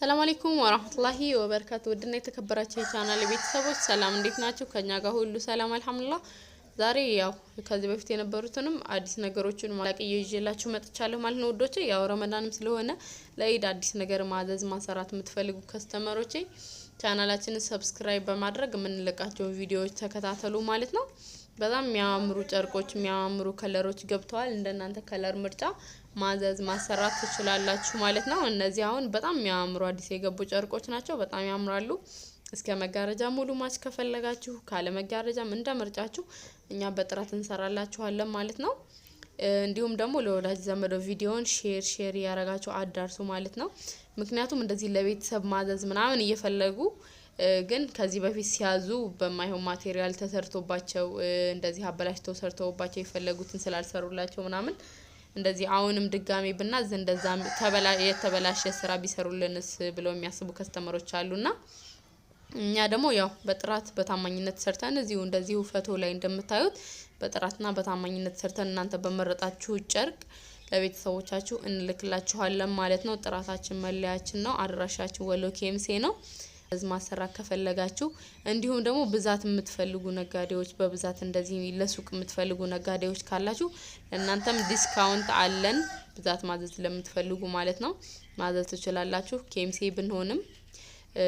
ሰላም አለይኩም ወራህመቱላሂ ወበረካቱ ወድና የተከበራችሁ የቻናል ቤተሰቦች ሰላም እንዴት ናችሁ? ከኛ ጋር ሁሉ ሰላም አልሐምዱሊላህ። ዛሬ ያው ከዚህ በፊት የነበሩትንም አዲስ ነገሮችን ማላቀየ ይዤላችሁ መጥቻለሁ ማለት ነው ወዶቼ። ያው ረመዳንም ስለሆነ ለኢድ አዲስ ነገር ማዘዝ ማሰራት የምትፈልጉ ከስተመሮቼ ቻናላችንን ሰብስክራይብ በማድረግ የምንለቃቸው ቪዲዮዎች ተከታተሉ ማለት ነው። በጣም የሚያምሩ ጨርቆች የሚያምሩ ከለሮች ገብተዋል። እንደናንተ ከለር ምርጫ ማዘዝ ማሰራት ትችላላችሁ ማለት ነው። እነዚህ አሁን በጣም የሚያምሩ አዲስ የገቡ ጨርቆች ናቸው። በጣም ያምራሉ። እስከ መጋረጃ ሙሉ ማች ከፈለጋችሁ ካለ መጋረጃም እንደምርጫችሁ እኛ በጥራት እንሰራላችኋለን ማለት ነው። እንዲሁም ደግሞ ለወዳጅ ዘመዶ ቪዲዮን ሼር ያረጋችሁ አዳርሱ ማለት ነው። ምክንያቱም እንደዚህ ለቤተሰብ ማዘዝ ምናምን እየፈለጉ ግን ከዚህ በፊት ሲያዙ በማይሆን ማቴሪያል ተሰርቶባቸው እንደዚህ አበላሽተው ሰርተውባቸው የፈለጉትን ስላልሰሩላቸው ምናምን እንደዚህ አሁንም ድጋሚ ብናዝ እንደዛ የተበላሸ ስራ ቢሰሩልንስ ብለው የሚያስቡ ከስተመሮች አሉና እኛ ደግሞ ያው በጥራት በታማኝነት ሰርተን እዚሁ እንደዚሁ ፎቶ ላይ እንደምታዩት በጥራትና በታማኝነት ሰርተን እናንተ በመረጣችሁ ጨርቅ ለቤተሰቦቻችሁ እንልክላችኋለን ማለት ነው። ጥራታችን መለያችን ነው። አድራሻችን ወሎ ኬምሴ ነው። ማሰራት ከፈለጋችሁ እንዲሁም ደግሞ ብዛት የምትፈልጉ ነጋዴዎች በብዛት እንደዚህ ለሱቅ የምትፈልጉ ነጋዴዎች ካላችሁ ለእናንተም ዲስካውንት አለን። ብዛት ማዘዝ ለምትፈልጉ ማለት ነው ማዘዝ ትችላላችሁ። ኬምሴ ብንሆንም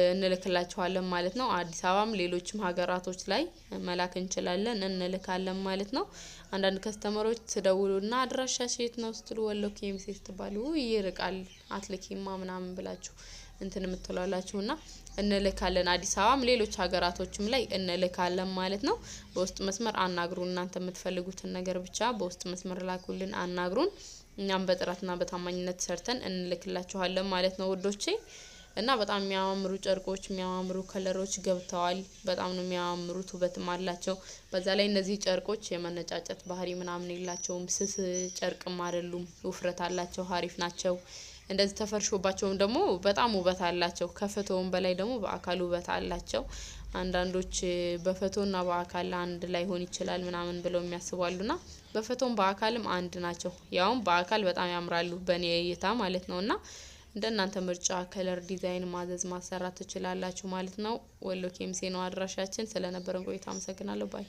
እንልክላችኋለን ማለት ነው። አዲስ አበባም ሌሎችም ሀገራቶች ላይ መላክ እንችላለን እንልካለን ማለት ነው። አንዳንድ ከስተመሮች ትደውሉና አድራሻሽ የት ነው ስትሉ ወሎ ኬምሴ ስትባሉ ይርቃል አትልኪማ ምናምን ብላችሁ እንትን የምትሏላችሁና እንልካለን። አዲስ አበባም ሌሎች ሀገራቶችም ላይ እንልካለን ማለት ነው። በውስጥ መስመር አናግሩን። እናንተ የምትፈልጉትን ነገር ብቻ በውስጥ መስመር ላኩልን፣ አናግሩን። እኛም በጥራትና በታማኝነት ሰርተን እንልክላችኋለን ማለት ነው ወዶቼ። እና በጣም የሚያማምሩ ጨርቆች የሚያማምሩ ከለሮች ገብተዋል። በጣም ነው የሚያማምሩት፣ ውበትም አላቸው። በዛ ላይ እነዚህ ጨርቆች የመነጫጨት ባህሪ ምናምን የላቸውም። ስስ ጨርቅም አይደሉም። ውፍረት አላቸው፣ ሀሪፍ ናቸው። እንደዚህ ተፈርሾባቸውም ደግሞ በጣም ውበት አላቸው። ከፎቶውም በላይ ደግሞ በአካል ውበት አላቸው። አንዳንዶች በፎቶና በአካል አንድ ላይ ሆን ይችላል ምናምን ብለው የሚያስባሉና በፎቶም በአካልም አንድ ናቸው። ያውም በአካል በጣም ያምራሉ በኔ እይታ ማለት ነውና እንደናንተ ምርጫ ከለር ዲዛይን ማዘዝ ማሰራት ትችላላችሁ ማለት ነው። ወሎ ኬምሴ ነው አድራሻችን። ስለነበረን ቆይታ አመሰግናለሁ ባይ